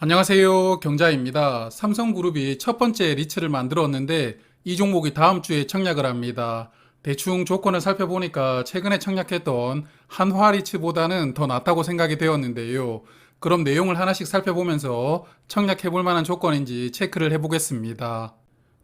안녕하세요. 경자입니다. 삼성그룹이 첫 번째 리츠를 만들었는데 이 종목이 다음 주에 청약을 합니다. 대충 조건을 살펴보니까 최근에 청약했던 한화 리츠보다는 더 낫다고 생각이 되었는데요. 그럼 내용을 하나씩 살펴보면서 청약해 볼 만한 조건인지 체크를 해보겠습니다.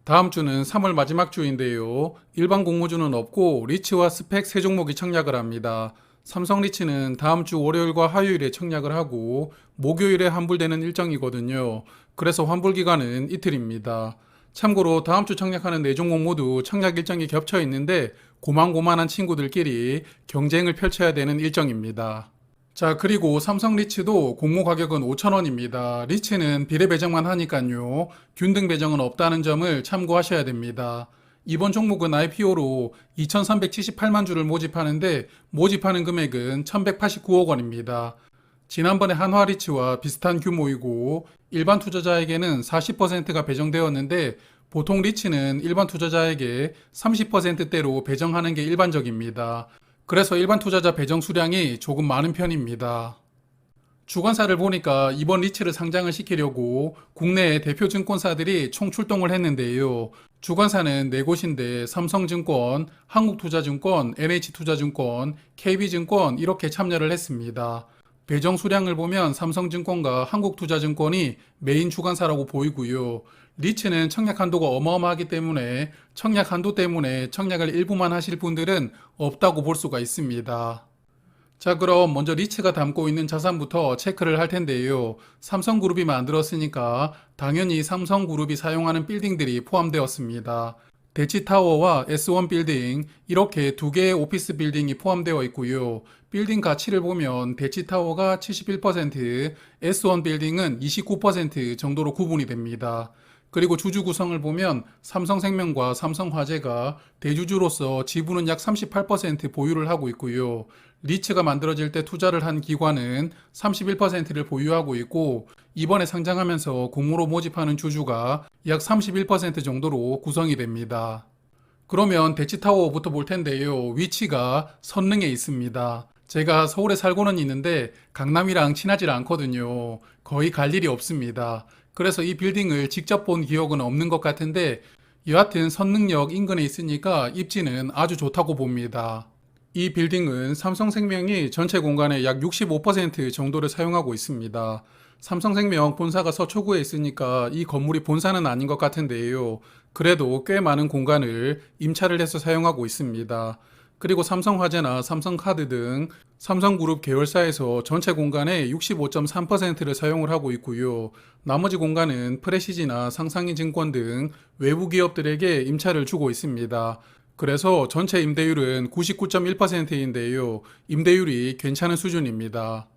다음 주는 3월 마지막 주인데요. 일반 공모주는 없고 리츠와 스펙 세 종목이 청약을 합니다. 삼성 리츠는 다음 주 월요일과 화요일에 청약을 하고 목요일에 환불되는 일정이거든요. 그래서 환불 기간은 이틀입니다. 참고로 다음 주 청약하는 네 종목 모두 청약 일정이 겹쳐 있는데 고만고만한 친구들끼리 경쟁을 펼쳐야 되는 일정입니다. 자, 그리고 삼성 리츠도 공모 가격은 5,000원입니다. 리츠는 비례 배정만 하니까요. 균등 배정은 없다는 점을 참고하셔야 됩니다. 이번 종목은 IPO로 2,378만 주를 모집하는데 모집하는 금액은 1,189억 원입니다. 지난번에 한화 리츠와 비슷한 규모이고 일반 투자자에게는 40%가 배정되었는데 보통 리츠는 일반 투자자에게 30%대로 배정하는 게 일반적입니다. 그래서 일반 투자자 배정 수량이 조금 많은 편입니다. 주관사를 보니까 이번 리츠를 상장을 시키려고 국내의 대표 증권사들이 총 출동을 했는데요. 주관사는 네 곳인데 삼성증권, 한국투자증권, NH투자증권, KB증권 이렇게 참여를 했습니다. 배정 수량을 보면 삼성증권과 한국투자증권이 메인 주관사라고 보이고요. 리츠는 청약 한도가 어마어마하기 때문에 청약 한도 때문에 청약을 일부만 하실 분들은 없다고 볼 수가 있습니다. 자, 그럼 먼저 리츠가 담고 있는 자산부터 체크를 할 텐데요. 삼성그룹이 만들었으니까 당연히 삼성그룹이 사용하는 빌딩들이 포함되었습니다. 대치타워와 S1 빌딩 이렇게 두 개의 오피스 빌딩이 포함되어 있고요. 빌딩 가치를 보면 대치타워가 71%, S1 빌딩은 29% 정도로 구분이 됩니다. 그리고 주주 구성을 보면 삼성생명과 삼성화재가 대주주로서 지분은 약 38% 보유를 하고 있고요. 리츠가 만들어질 때 투자를 한 기관은 31%를 보유하고 있고 이번에 상장하면서 공모로 모집하는 주주가 약 31% 정도로 구성이 됩니다. 그러면 대치타워부터 볼 텐데요. 위치가 선릉에 있습니다. 제가 서울에 살고는 있는데 강남이랑 친하지 않거든요. 거의 갈 일이 없습니다. 그래서 이 빌딩을 직접 본 기억은 없는 것 같은데 여하튼 선릉역 인근에 있으니까 입지는 아주 좋다고 봅니다. 이 빌딩은 삼성생명이 전체 공간의 약 65% 정도를 사용하고 있습니다. 삼성생명 본사가 서초구에 있으니까 이 건물이 본사는 아닌 것 같은데요. 그래도 꽤 많은 공간을 임차를 해서 사용하고 있습니다. 그리고 삼성화재나 삼성카드 등 삼성그룹 계열사에서 전체 공간의 65.3%를 사용을 하고 있고요. 나머지 공간은 프레시지나 상상인증권 등 외부 기업들에게 임차를 주고 있습니다. 그래서 전체 임대율은 99.1%인데요. 임대율이 괜찮은 수준입니다.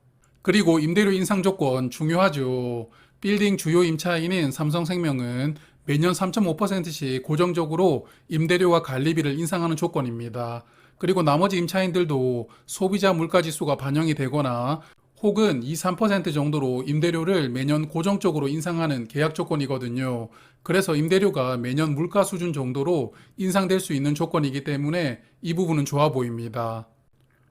그리고 임대료 인상 조건 중요하죠. 빌딩 주요 임차인인 삼성생명은 매년 3.5%씩 고정적으로 임대료와 관리비를 인상하는 조건입니다. 그리고 나머지 임차인들도 소비자 물가지수가 반영이 되거나 혹은 2, 3% 정도로 임대료를 매년 고정적으로 인상하는 계약 조건이거든요. 그래서 임대료가 매년 물가 수준 정도로 인상될 수 있는 조건이기 때문에 이 부분은 좋아 보입니다.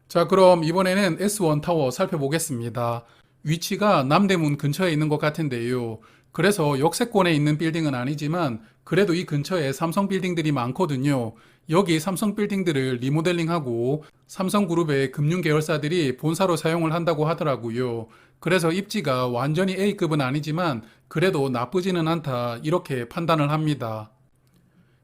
자, 그럼 이번에는 S1 타워 살펴보겠습니다. 위치가 남대문 근처에 있는 것 같은데요. 그래서 역세권에 있는 빌딩은 아니지만 그래도 이 근처에 삼성 빌딩들이 많거든요. 여기 삼성 빌딩들을 리모델링하고 삼성그룹의 금융 계열사들이 본사로 사용을 한다고 하더라고요. 그래서 입지가 완전히 A급은 아니지만 그래도 나쁘지는 않다 이렇게 판단을 합니다.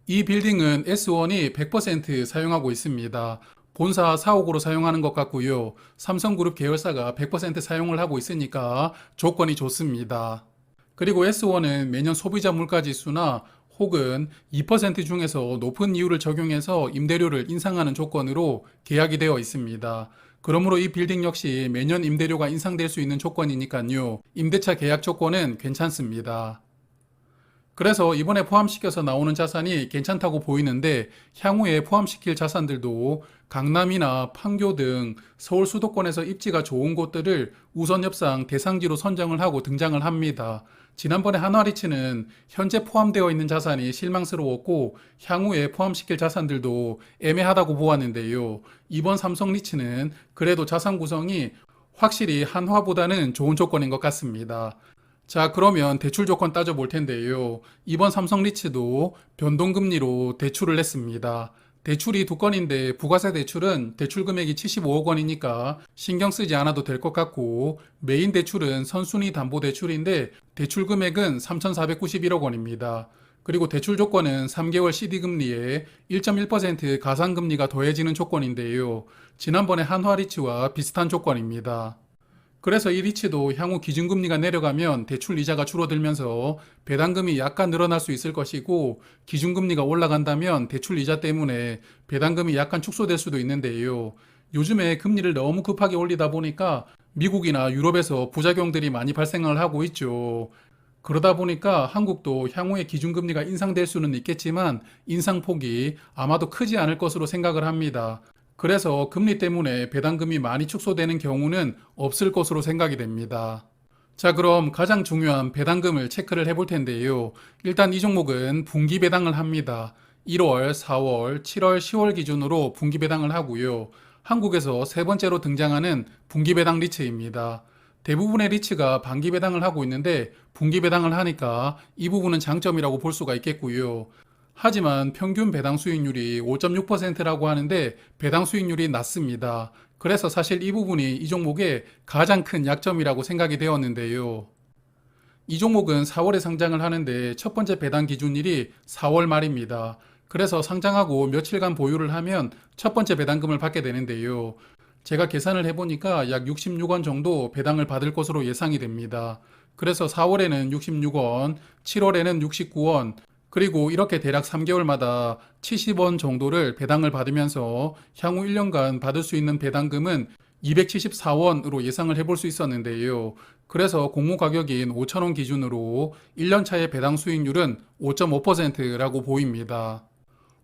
이 빌딩은 S1이 100% 사용하고 있습니다. 본사 사옥으로 사용하는 것 같고요. 삼성그룹 계열사가 100% 사용을 하고 있으니까 조건이 좋습니다. 그리고 S1은 매년 소비자 물가지수나 혹은 2% 중에서 높은 이율을 적용해서 임대료를 인상하는 조건으로 계약이 되어 있습니다. 그러므로 이 빌딩 역시 매년 임대료가 인상될 수 있는 조건이니까요. 임대차 계약 조건은 괜찮습니다. 그래서 이번에 포함시켜서 나오는 자산이 괜찮다고 보이는데 향후에 포함시킬 자산들도 강남이나 판교 등 서울 수도권에서 입지가 좋은 곳들을 우선협상 대상지로 선정을 하고 등장을 합니다. 지난번에 한화리츠는 현재 포함되어 있는 자산이 실망스러웠고 향후에 포함시킬 자산들도 애매하다고 보았는데요. 이번 삼성리츠는 그래도 자산 구성이 확실히 한화보다는 좋은 조건인 것 같습니다. 자, 그러면 대출 조건 따져볼 텐데요. 이번 삼성리츠도 변동금리로 대출을 냈습니다. 대출이 두 건인데 부가세 대출은 대출 금액이 75억 원이니까 신경 쓰지 않아도 될 것 같고, 메인 대출은 선순위 담보 대출인데 대출 금액은 3,491억 원입니다. 그리고 대출 조건은 3개월 CD금리에 1.1% 가상금리가 더해지는 조건인데요. 지난번에 한화리츠와 비슷한 조건입니다. 그래서 이 리츠도 향후 기준금리가 내려가면 대출 이자가 줄어들면서 배당금이 약간 늘어날 수 있을 것이고, 기준금리가 올라간다면 대출 이자 때문에 배당금이 약간 축소될 수도 있는데요. 요즘에 금리를 너무 급하게 올리다 보니까 미국이나 유럽에서 부작용들이 많이 발생을 하고 있죠. 그러다 보니까 한국도 향후에 기준금리가 인상될 수는 있겠지만 인상폭이 아마도 크지 않을 것으로 생각을 합니다. 그래서 금리 때문에 배당금이 많이 축소되는 경우는 없을 것으로 생각이 됩니다. 자, 그럼 가장 중요한 배당금을 체크를 해볼 텐데요. 일단 이 종목은 분기 배당을 합니다. 1월, 4월, 7월, 10월 기준으로 분기 배당을 하고요. 한국에서 세 번째로 등장하는 분기 배당 리츠입니다. 대부분의 리츠가 반기 배당을 하고 있는데 분기 배당을 하니까 이 부분은 장점이라고 볼 수가 있겠고요. 하지만 평균 배당 수익률이 5.6%라고 하는데 배당 수익률이 낮습니다. 그래서 사실 이 부분이 이 종목의 가장 큰 약점이라고 생각이 되었는데요. 이 종목은 4월에 상장을 하는데 첫 번째 배당 기준일이 4월 말입니다. 그래서 상장하고 며칠간 보유를 하면 첫 번째 배당금을 받게 되는데요. 제가 계산을 해보니까 약 66원 정도 배당을 받을 것으로 예상이 됩니다. 그래서 4월에는 66원, 7월에는 69원, 그리고 이렇게 대략 3개월마다 70원 정도를 배당을 받으면서 향후 1년간 받을 수 있는 배당금은 274원으로 예상을 해볼 수 있었는데요. 그래서 공모 가격인 5,000원 기준으로 1년 차의 배당 수익률은 5.5%라고 보입니다.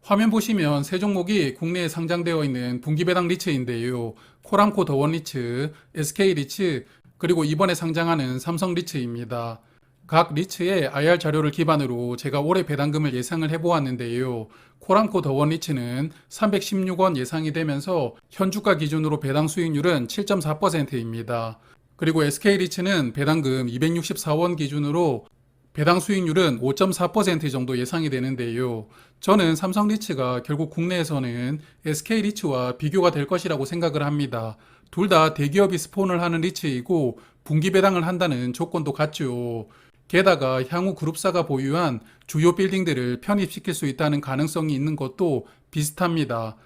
화면 보시면 세 종목이 국내에 상장되어 있는 분기 배당 리츠인데요. 코람코 더원 리츠, SK 리츠, 그리고 이번에 상장하는 삼성 리츠입니다. 각 리츠의 IR 자료를 기반으로 제가 올해 배당금을 예상을 해보았는데요. 코람코 더원 리츠는 316원 예상이 되면서 현주가 기준으로 배당 수익률은 7.4%입니다. 그리고 SK 리츠는 배당금 264원 기준으로 배당 수익률은 5.4% 정도 예상이 되는데요. 저는 삼성 리츠가 결국 국내에서는 SK 리츠와 비교가 될 것이라고 생각을 합니다. 둘 다 대기업이 스폰을 하는 리츠이고 분기 배당을 한다는 조건도 같죠. 게다가 향후 그룹사가 보유한 주요 빌딩들을 편입시킬 수 있다는 가능성이 있는 것도 비슷합니다.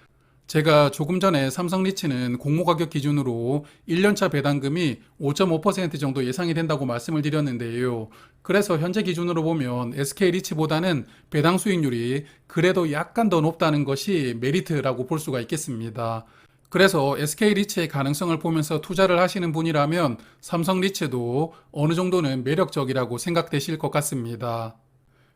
제가 조금 전에 삼성리츠는 공모가격 기준으로 1년차 배당금이 5.5% 정도 예상이 된다고 말씀을 드렸는데요. 그래서 현재 기준으로 보면 SK리츠보다는 배당 수익률이 그래도 약간 더 높다는 것이 메리트라고 볼 수가 있겠습니다. 그래서 SK리츠의 가능성을 보면서 투자를 하시는 분이라면 삼성리츠도 어느 정도는 매력적이라고 생각되실 것 같습니다.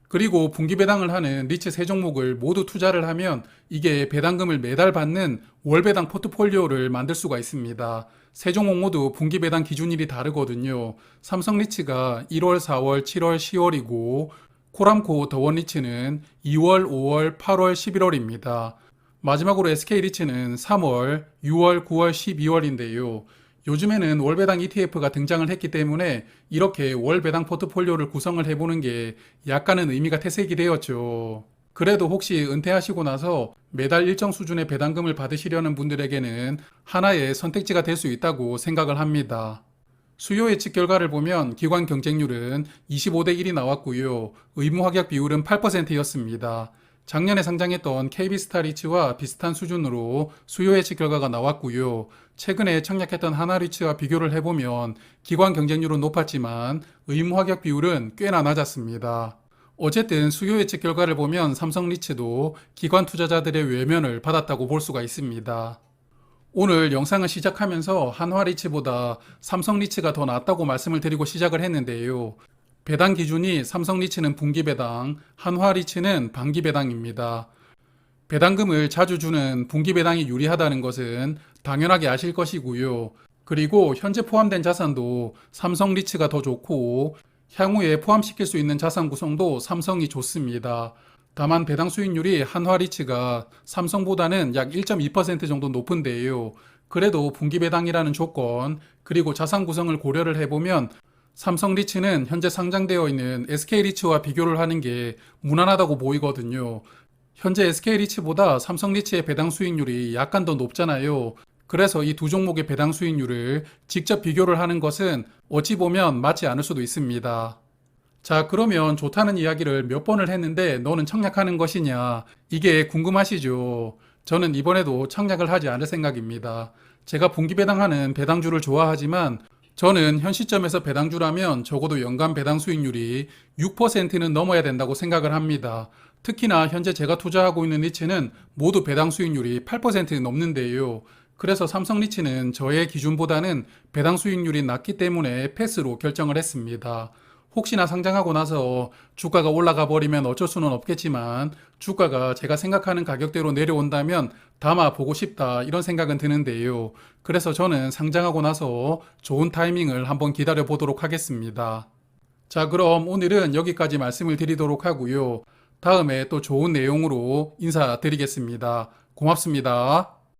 그리고 분기 배당을 하는 리츠 세 종목을 모두 투자를 하면 이게 배당금을 매달 받는 월배당 포트폴리오를 만들 수가 있습니다. 세 종목 모두 분기 배당 기준일이 다르거든요. 삼성리츠가 1월, 4월, 7월, 10월이고 코람코 더원리츠는 2월, 5월, 8월, 11월입니다. 마지막으로 SK리츠는 3월, 6월, 9월, 12월인데요. 요즘에는 월배당 ETF가 등장을 했기 때문에 이렇게 월배당 포트폴리오를 구성을 해보는 게 약간은 의미가 퇴색이 되었죠. 그래도 혹시 은퇴하시고 나서 매달 일정 수준의 배당금을 받으시려는 분들에게는 하나의 선택지가 될 수 있다고 생각을 합니다. 수요 예측 결과를 보면 기관 경쟁률은 25대 1이 나왔고요. 의무 확약 비율은 8%였습니다. 작년에 상장했던 KB스타리츠와 비슷한 수준으로 수요 예측 결과가 나왔고요. 최근에 청약했던 하나리츠와 비교를 해보면 기관 경쟁률은 높았지만 의무 확약 비율은 꽤나 낮았습니다. 어쨌든 수요 예측 결과를 보면 삼성리츠도 기관 투자자들의 외면을 받았다고 볼 수가 있습니다. 오늘 영상을 시작하면서 한화리츠보다 삼성리츠가 더 낫다고 말씀을 드리고 시작을 했는데요. 배당 기준이 삼성리츠는 분기 배당, 한화리츠는 반기 배당입니다. 배당금을 자주 주는 분기 배당이 유리하다는 것은 당연하게 아실 것이고요. 그리고 현재 포함된 자산도 삼성리츠가 더 좋고 향후에 포함시킬 수 있는 자산 구성도 삼성이 좋습니다. 다만 배당 수익률이 한화리츠가 삼성보다는 약 1.2% 정도 높은데요. 그래도 분기 배당이라는 조건 그리고 자산 구성을 고려를 해보면 삼성리츠는 현재 상장되어 있는 SK리츠와 비교를 하는 게 무난하다고 보이거든요. 현재 SK리츠보다 삼성리츠의 배당 수익률이 약간 더 높잖아요. 그래서 이 두 종목의 배당 수익률을 직접 비교를 하는 것은 어찌 보면 맞지 않을 수도 있습니다. 자, 그러면 좋다는 이야기를 몇 번을 했는데 너는 청약하는 것이냐? 이게 궁금하시죠? 저는 이번에도 청약을 하지 않을 생각입니다. 제가 분기 배당하는 배당주를 좋아하지만 저는 현 시점에서 배당주라면 적어도 연간 배당 수익률이 6%는 넘어야 된다고 생각을 합니다. 특히나 현재 제가 투자하고 있는 리츠는 모두 배당 수익률이 8% 넘는데요. 그래서 삼성리츠는 저의 기준보다는 배당 수익률이 낮기 때문에 패스로 결정을 했습니다. 혹시나 상장하고 나서 주가가 올라가 버리면 어쩔 수는 없겠지만 주가가 제가 생각하는 가격대로 내려온다면 담아 보고 싶다 이런 생각은 드는데요. 그래서 저는 상장하고 나서 좋은 타이밍을 한번 기다려 보도록 하겠습니다. 자, 그럼 오늘은 여기까지 말씀을 드리도록 하고요. 다음에 또 좋은 내용으로 인사드리겠습니다. 고맙습니다.